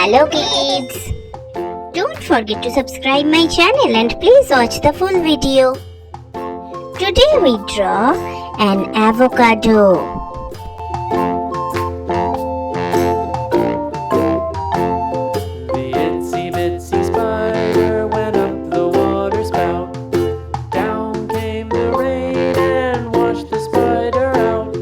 Hello kids! Don't forget to subscribe my channel and please watch the full video. Today we draw an avocado. The itsy bitsy spider went up the water spout. Down came the rain and washed the spider out.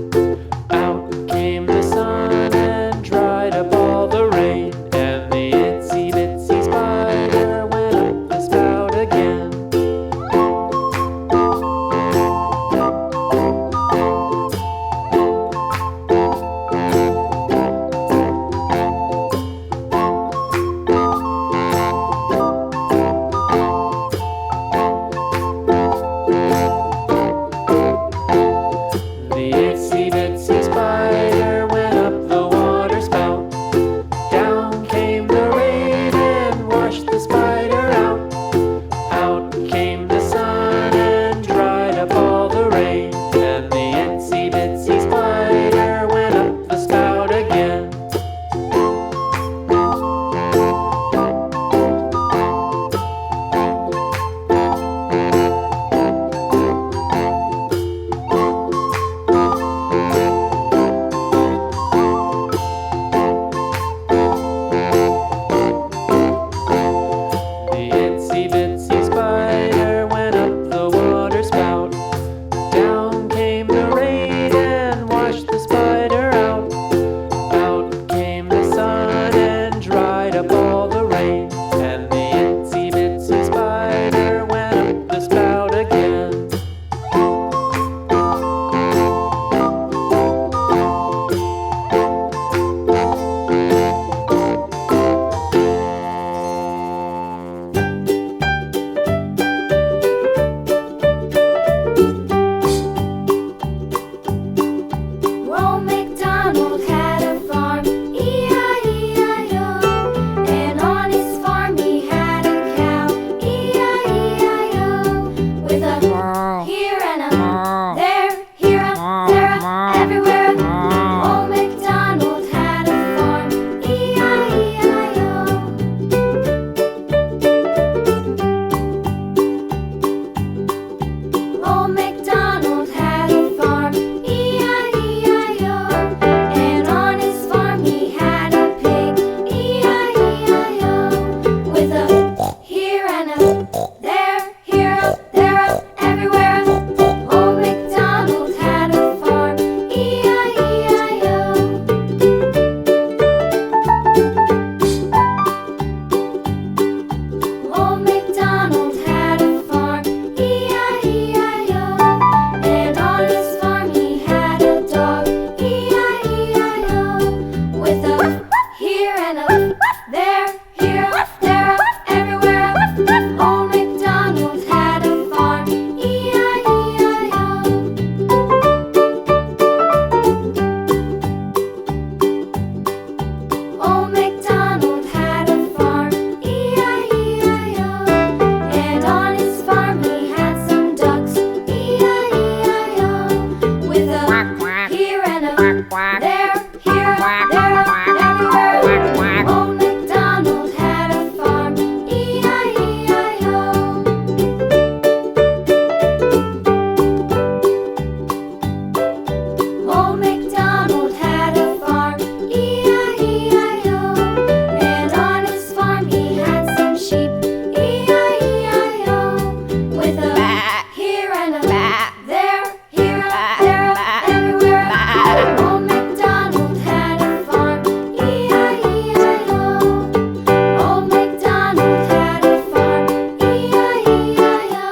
Out came the sun and dried up all the rain. And the itsy bitsy spider went up the spout again. The itsy bitsy spider went up the water spout. Down came the rain and washed the spider out. Out came the sun and dried up all the rain. And the itsy bitsy spider went up the spout again. The itsy bitsy spider went up the water spout. Down came the rain and washed the spider out. Out came the sun and dried up all the rain. And the itsy bitsy spider went up the spout again. Old MacDonald had a farm, E-I-E-I-O. And on his farm he had a cow, E-I-E-I-O. With a here and a there, here a, there a, everywhere a. Old MacDonald had a farm, E-I-E-I-O. Old MacDonald had a farm, E-I-E-I-O. And on his farm he had a pig, E-I-E-I-O. With a here and a there, here a, there a, everywhere a. Old MacDonald had a farm, E-I-E-I-O. Old MacDonald had a farm, E-I-E-I-O. And on his farm he had a dog, E-I-E-I-O. With a here and a there, here a, there a, everywhere a. Old MacDonald had a farm, E-I-E-I-O. Old MacDonald had a farm, E-I-E-I-O. And on his farm he had some ducks, E-I-E-I-O. With a here and a there, here a, there a, everywhere. Old MacDonald had a farm, E-I-E-I-O. Old MacDonald had a farm, E-I-E-I-O. And on his farm he had some sheep, E-I-E-I-O. With a here and a there, here a, there a, everywhere. Old MacDonald had a farm, E-I-E-I-O. Old MacDonald had a farm, E-I-E-I-O.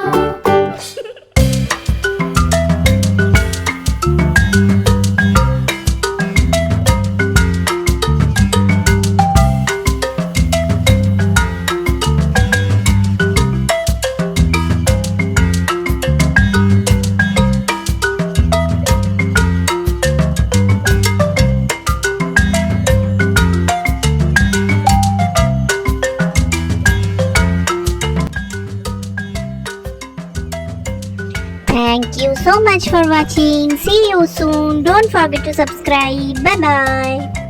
Thank you so much for watching. See you soon. Don't forget to subscribe. Bye bye.